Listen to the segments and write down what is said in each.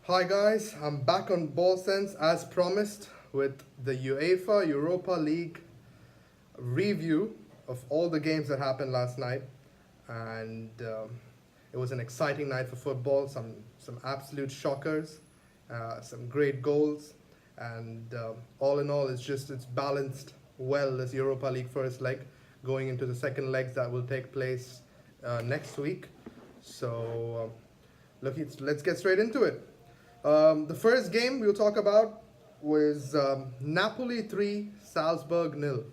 Hi guys, I'm back on Ball Sense as promised with the UEFA Europa League review of all the games that happened last night, and it was an exciting night for football. Some absolute shockers, some great goals, and all in all, it's balanced well this Europa League first leg, going into the second legs that will take place next week. So, let's get straight into it. The first game we'll talk about was Napoli 3, Salzburg nil.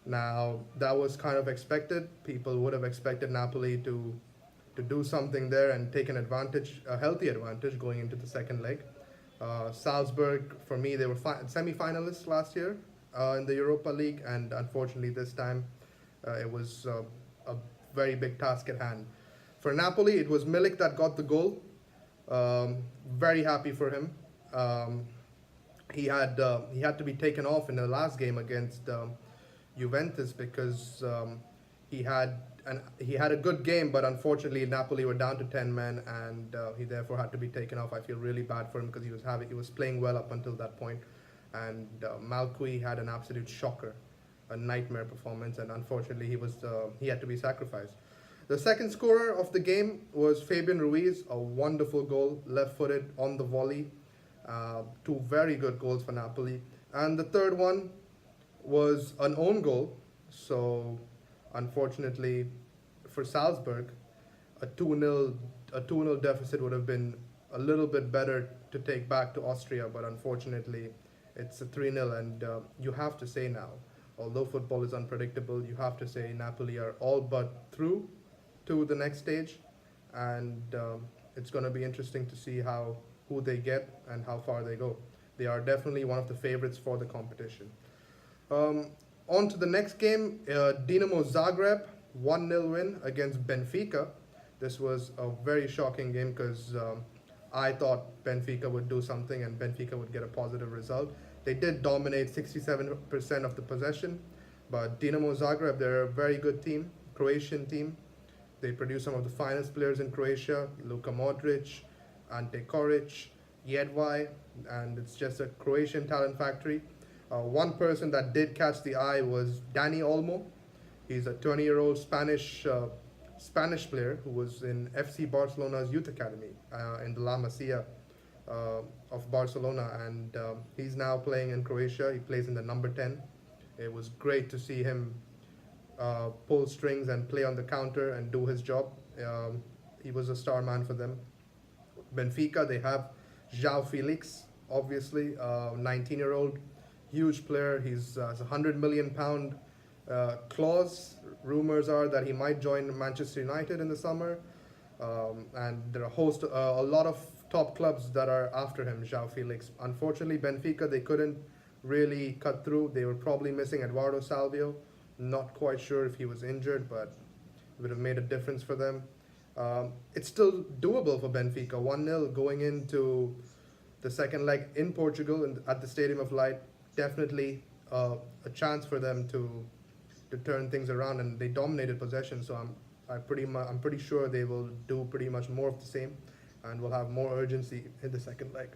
Now, that was kind of expected. People would have expected Napoli to do something there and take an advantage, a healthy advantage, going into the second leg. Salzburg, for me, they were semi finalists last year in the Europa League, and unfortunately, this time it was a very big task at hand. For Napoli, it was Milik that got the goal. Very happy for him. Um, he had to be taken off in the last game against Juventus because he had a good game, but unfortunately Napoli were down to 10 men, and he therefore had to be taken off. I feel really bad for him because he was playing well up until that point, and Malqui had an absolute shocker, a nightmare performance, and unfortunately he had to be sacrificed. The second scorer of the game was Fabian Ruiz, a wonderful goal, left-footed on the volley. Two very good goals for Napoli. And the third one was an own goal. So, unfortunately, for Salzburg, a 2-0 deficit would have been a little bit better to take back to Austria, but unfortunately, it's a 3-0, and you have to say now, although football is unpredictable, you have to say Napoli are all but through to the next stage, and it's going to be interesting to see who they get and how far they go. They are definitely one of the favorites for the competition. On to the next game, Dinamo Zagreb 1-0 win against Benfica. This was a very shocking game because I thought Benfica would do something and Benfica would get a positive result. They did dominate 67% of the possession, but Dinamo Zagreb, they're a very good team, Croatian team. They produce some of the finest players in Croatia: Luka Modric, Ante Koric, Jedvaj, and it's just a Croatian talent factory. One person that did catch the eye was Dani Olmo. He's a 20-year-old Spanish player who was in FC Barcelona's youth academy in the La Masia of Barcelona, and he's now playing in Croatia. He plays in the number 10. It was great to see him pull strings and play on the counter and do his job. He was a star man for them. Benfica, they have João Felix, obviously, 19-year-old, huge player. He's has a £100 million clause. Rumors are that he might join Manchester United in the summer, and there are a lot of top clubs that are after him, João Felix. Unfortunately, Benfica, they couldn't really cut through. They were probably missing Eduardo Salvio. Not quite sure if he was injured, but it would have made a difference for them. It's still doable for Benfica. 1-0 going into the second leg in Portugal at the Stadium of Light. Definitely a chance for them to turn things around, and they dominated possession. So I'm pretty sure they will do pretty much more of the same, and will have more urgency in the second leg.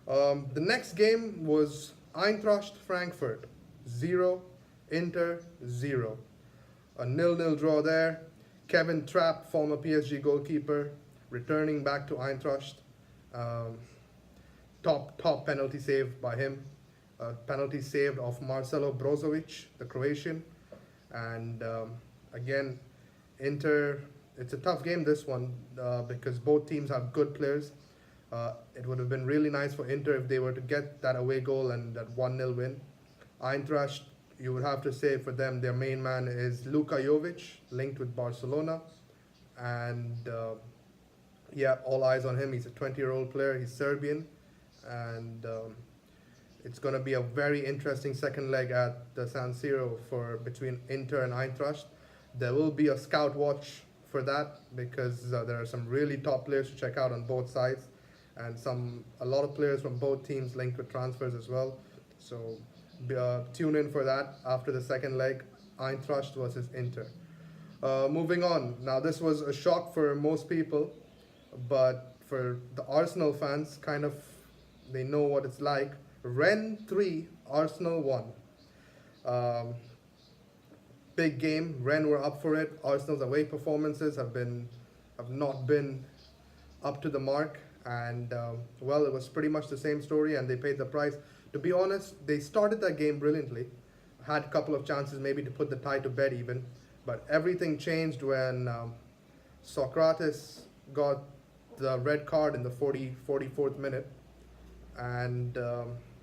The next game was Eintracht Frankfurt 0, Inter 0. A 0-0 draw there. Kevin Trapp, former PSG goalkeeper, returning back to Eintracht. Top penalty save by him. Penalty saved of Marcelo Brozovic, the Croatian. And again, Inter, it's a tough game, this one, because both teams have good players. It would have been really nice for Inter if they were to get that away goal and that 1-0 win. Eintracht, you would have to say for them, their main man is Luka Jovic, linked with Barcelona. And yeah, all eyes on him. He's a 20-year-old player. He's Serbian. And it's going to be a very interesting second leg at the San Siro between Inter and Eintracht. There will be a scout watch for that because there are some really top players to check out on both sides, and a lot of players from both teams linked with transfers as well. So tune in for that after the second leg, Eintracht versus Inter. Moving on. Now, this was a shock for most people, but for the Arsenal fans, kind of, they know what it's like. Rennes 3, Arsenal 1. Um, Big game. Rennes were up for it. Arsenal's away performances have not been up to the mark, and well, it was pretty much the same story, and they paid the price. To be honest, they started that game brilliantly, had a couple of chances maybe to put the tie to bed even, but everything changed when Socrates got the red card in the 44th minute, and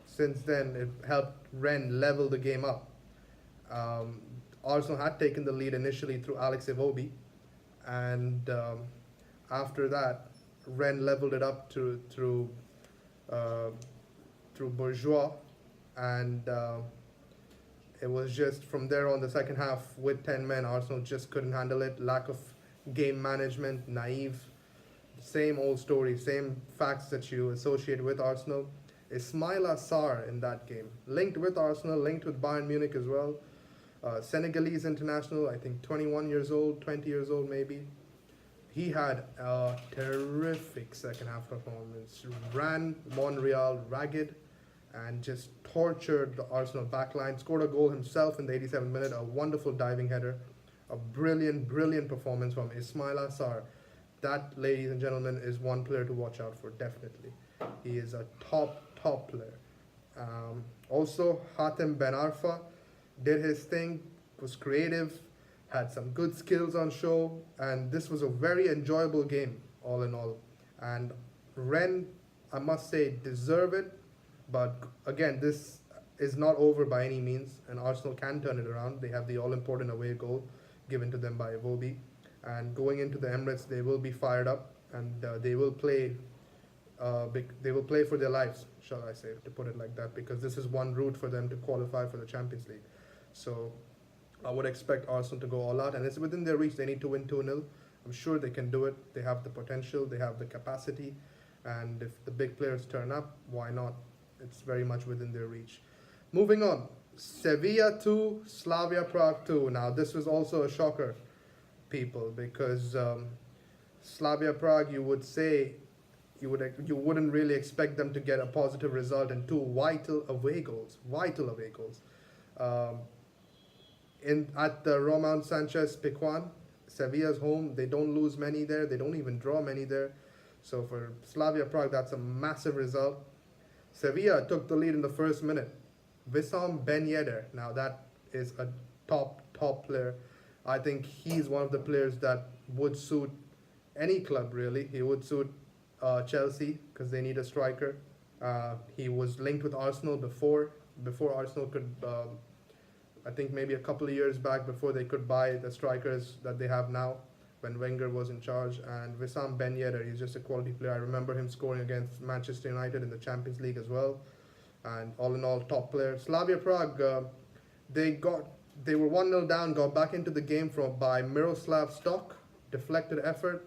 since then it helped Rennes level the game up. Um, Arsenal had taken the lead initially through Alex Iwobi, and after that, Rennes leveled it up uh, through Bourgeois, and it was just from there on the second half with 10 men, Arsenal just couldn't handle it. Lack of game management, naive, same old story, same facts that you associate with Arsenal. Ismaila Sarr in that game, linked with Arsenal, linked with Bayern Munich as well. Senegalese international, I think 21 years old, 20 years old maybe. He had a terrific second half performance. Ran Montreal ragged and just tortured the Arsenal backline. Scored a goal himself in the 87th minute, a wonderful diving header. A brilliant, brilliant performance from Ismaila Sarr. That, ladies and gentlemen, is one player to watch out for, definitely. He is a top player. Also, Hatem Ben Arfa did his thing, was creative, had some good skills on show, and this was a very enjoyable game, all in all. And Rennes, I must say, deserve it, but again, this is not over by any means, and Arsenal can turn it around. They have the all-important away goal given to them by Iwobi, and going into the Emirates, they will be fired up, and they will play for their lives, shall I say, to put it like that, because this is one route for them to qualify for the Champions League. So I would expect Arsenal to go all out, and it's within their reach. They need to win 2-0. I'm sure they can do it. They have the potential, they have the capacity, and if the big players turn up, why not? It's very much within their reach. Moving on, Sevilla 2, Slavia Prague 2. Now, this was also a shocker, people, because Slavia Prague, you would say, you wouldn't really expect them to get a positive result in two vital away goals. At the Roman Sanchez Pizjuan, Sevilla's home, they don't lose many there, they don't even draw many there. So for Slavia Prague, that's a massive result. Sevilla took the lead in the first minute. Wissam Ben Yedder, now that is a top player. I think he's one of the players that would suit any club, really. He would suit Chelsea, because they need a striker. He was linked with Arsenal before Arsenal could, I think maybe a couple of years back, before they could buy the strikers that they have now, when Wenger was in charge. And Wissam Ben Yedder, he's just a quality player. I remember him scoring against Manchester United in the Champions League as well. And all in all, top player. Slavia Prague, they were 1-0 down, got back into the game by Miroslav Stoch, deflected effort,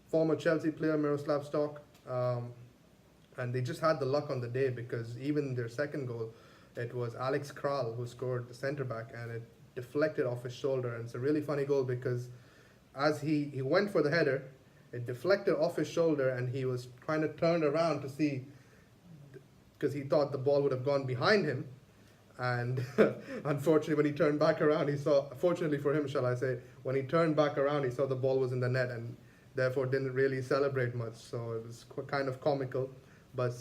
former Chelsea player Miroslav Stoch, and they just had the luck on the day, because even their second goal, it was Alex Kral who scored, the centre back, and it deflected off his shoulder. And it's a really funny goal, because as he went for the header, it deflected off his shoulder, and he was trying to turn around to see, because he thought the ball would have gone behind him. And unfortunately, when he turned back around, fortunately for him, shall I say, when he turned back around, he saw the ball was in the net, and therefore didn't really celebrate much. So it was kind of comical. But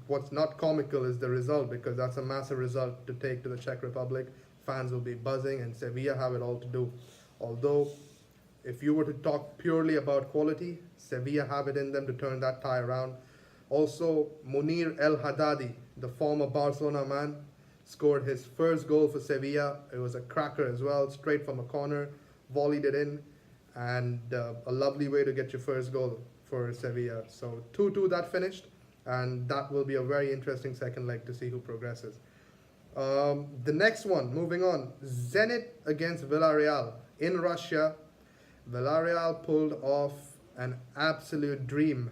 what's not comical is the result, because that's a massive result to take to the Czech Republic. Fans will be buzzing, and Sevilla have it all to do. Although, if you were to talk purely about quality, Sevilla have it in them to turn that tie around. Also, Munir El Haddadi, the former Barcelona man, scored his first goal for Sevilla. It was a cracker as well, straight from a corner, volleyed it in, and a lovely way to get your first goal for Sevilla. So 2-2 that finished, and that will be a very interesting second leg to see who progresses. The next one, moving on, Zenit against Villarreal in Russia. Villarreal pulled off an absolute dream.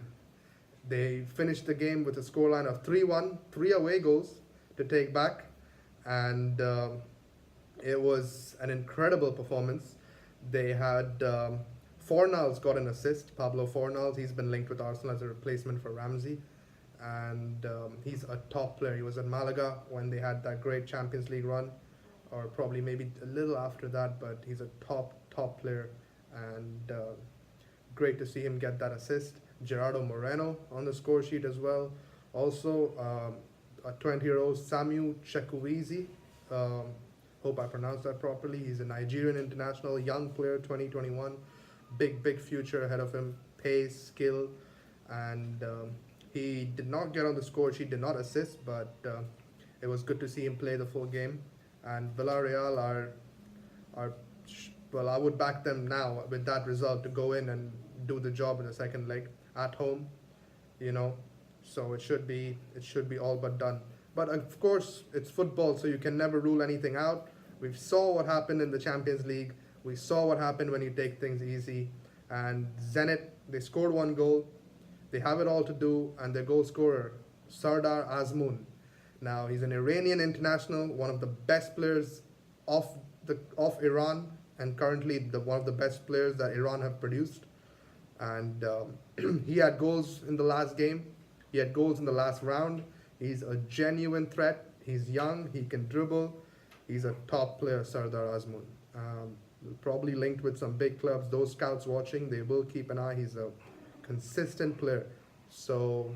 They finished the game with a scoreline of 3-1, 3 away goals to take back, and it was an incredible performance. They had Fornals got an assist. Pablo Fornals, he's been linked with Arsenal as a replacement for Ramsey, and he's a top player. He was at Malaga when they had that great Champions League run, or probably maybe a little after that. But he's a top player, and great to see him get that assist. Gerardo Moreno on the score sheet as well. Also, a 20-year-old Samu Chekuizi. Hope I pronounced that properly. He's a Nigerian international, young player, 2021. Big future ahead of him. Pace, skill, and he did not get on the score sheet, did not assist, but it was good to see him play the full game. And Villarreal are well, I would back them now with that result to go in and do the job in the second leg at home, you know. So it should be all but done. But of course, it's football, so you can never rule anything out. We saw what happened in the Champions League. We saw what happened when you take things easy. And Zenit, they scored one goal. They have it all to do, and their goal scorer, Sardar Azmoun. Now, he's an Iranian international, one of the best players of Iran, and currently one of the best players that Iran have produced. And he had goals in the last game. He had goals in the last round. He's a genuine threat. He's young. He can dribble. He's a top player, Sardar Azmoun. Probably linked with some big clubs. Those scouts watching, they will keep an eye. He's a consistent player. So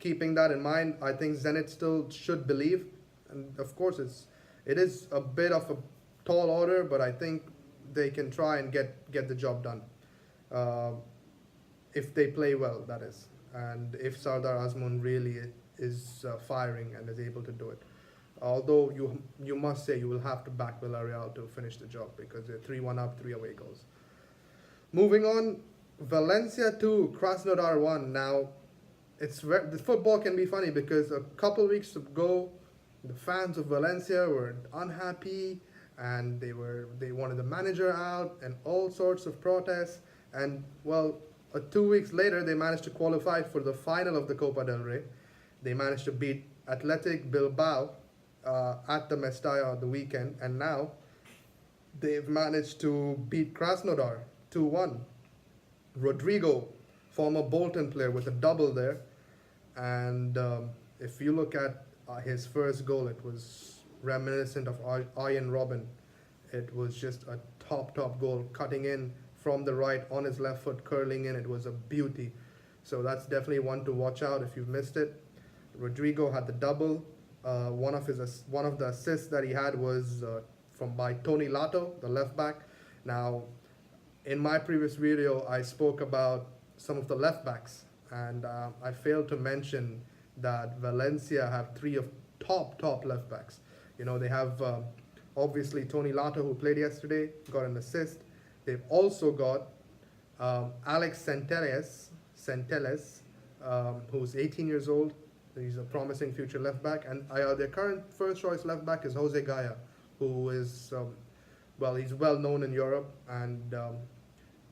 keeping that in mind, I think Zenit still should believe. And of course, it is a bit of a tall order, but I think they can try and get the job done. If they play well, that is. And if Sardar Azmoun really is firing and is able to do it. Although you must say you will have to back Villarreal to finish the job because they're 3-1 up, 3 away goals. Moving on, Valencia 2, Krasnodar 1. Now, the football can be funny because a couple weeks ago, the fans of Valencia were unhappy and they wanted the manager out and all sorts of protests. And well, 2 weeks later, they managed to qualify for the final of the Copa del Rey. They managed to beat Athletic Bilbao at the Mestalla on the weekend, and now they've managed to beat Krasnodar 2-1. Rodrigo, former Bolton player, with a double there. And if you look at his first goal, it was reminiscent of Arjen Robben. It was just a top goal, cutting in from the right on his left foot, curling in. It was a beauty. So that's definitely one to watch out if you've missed it. Rodrigo had the double. One of the assists that he had was by Tony Lato, the left back. Now, in my previous video, I spoke about some of the left backs, and I failed to mention that Valencia have 3 of top left backs. You know, they have obviously Tony Lato, who played yesterday, got an assist. They've also got Alex Centelles, who's 18 years old. He's a promising future left back, and their current first choice left back is Jose Gaya, who is he's well known in Europe, and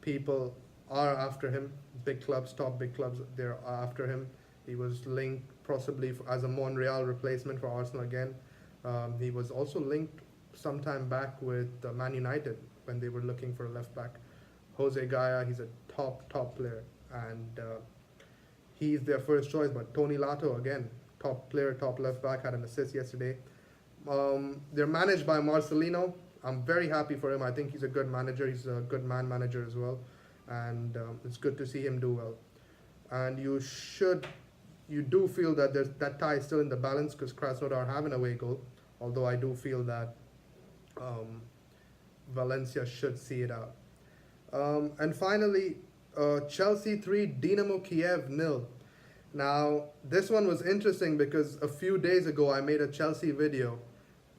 people are after him. Big clubs, top big clubs, they're after him. He was linked possibly as a Monreal replacement for Arsenal again. He was also linked sometime back with Man United when they were looking for a left back. Jose Gaya, he's a top player, and he's their first choice. But Tony Lato, again, top player, top left back, had an assist yesterday. They're managed by Marcelino. I'm very happy for him. I think he's a good manager. He's a good man manager as well, and it's good to see him do well. And you do feel that that tie is still in the balance because Krasnodar have an away goal. Although I do feel that Valencia should see it out. And finally, Chelsea 3, Dynamo Kiev 0. Now, this one was interesting because a few days ago I made a Chelsea video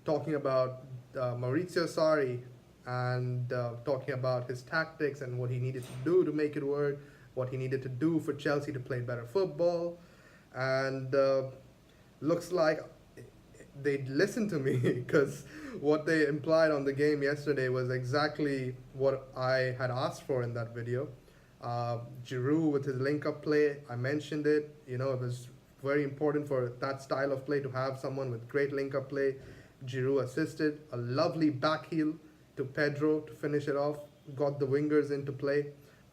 talking about Maurizio Sarri and talking about his tactics and what he needed to do to make it work, what he needed to do for Chelsea to play better football. And looks like they listened to me because what they implied on the game yesterday was exactly what I had asked for in that video. Giroud with his link-up play, I mentioned it. You know, it was very important for that style of play to have someone with great link-up play. Giroud assisted a lovely back heel to Pedro to finish it off. got the wingers into play.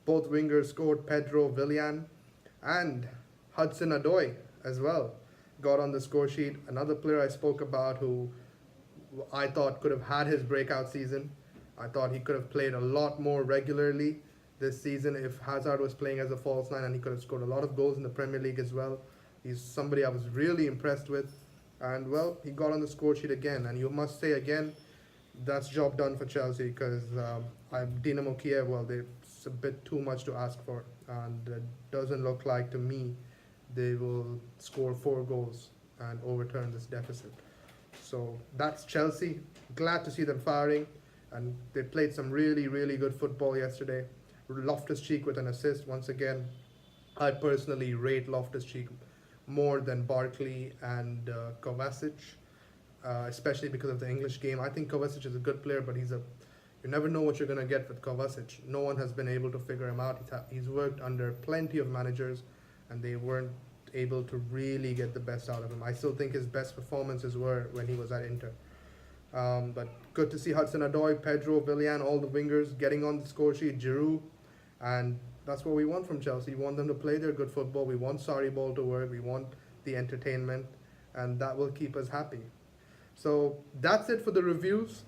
Both wingers scored. Pedro Villan and Hudson Odoi as well got on the score sheet. Another player I spoke about who I thought could have had his breakout season. I thought he could have played a lot more regularly this season if Hazard was playing as a false nine, and he could have scored a lot of goals in the Premier League as well. He's somebody I was really impressed with. And well, he got on the score sheet again. And you must say again, that's job done for Chelsea because Dynamo Kiev, well, it's a bit too much to ask for. And it doesn't look like to me they will score 4 goals and overturn this deficit. So that's Chelsea. Glad to see them firing. And they played some really, really good football yesterday. Loftus-Cheek with an assist. Once again, I personally rate Loftus-Cheek more than Barkley and Kovacic, especially because of the English game. I think Kovacic is a good player, but you never know what you're going to get with Kovacic. No one has been able to figure him out. He's worked under plenty of managers, and they weren't able to really get the best out of him. I still think his best performances were when he was at Inter. But good to see Hudson Odoi, Pedro Villan, all the wingers getting on the score sheet, Giroud, and that's what we want from Chelsea. We want them to play their good football. We want Sarri ball to work. We want the entertainment, and that will keep us happy. So that's it for the reviews.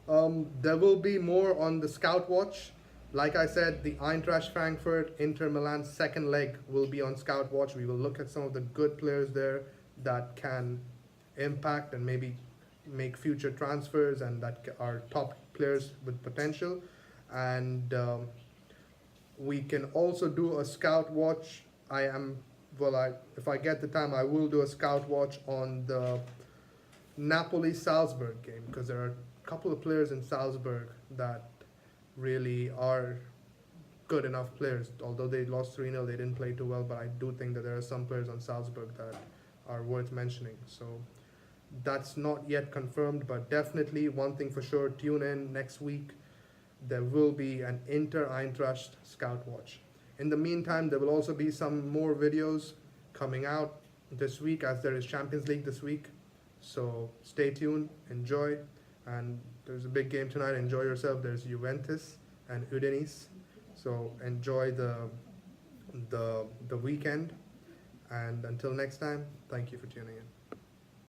There will be more on the Scout Watch. Like I said, the Eintracht Frankfurt Inter Milan second leg will be on Scout Watch. We will look at some of the good players there that can impact and maybe make future transfers and that are top players with potential. And we can also do a Scout Watch. If I get the time, I will do a Scout Watch on the Napoli Salzburg game because there are a couple of players in Salzburg that really are good enough players. Although they lost 3-0, they didn't play too well, but I do think that there are some players on Salzburg that are worth mentioning. So that's not yet confirmed, but definitely one thing for sure, tune in next week. There will be an Inter Eintracht Scout Watch. In the meantime, there will also be some more videos coming out this week as there is Champions League this week. So stay tuned, enjoy, and there's a big game tonight. Enjoy yourself. There's Juventus and Udinese. So enjoy the weekend. And until next time, thank you for tuning in.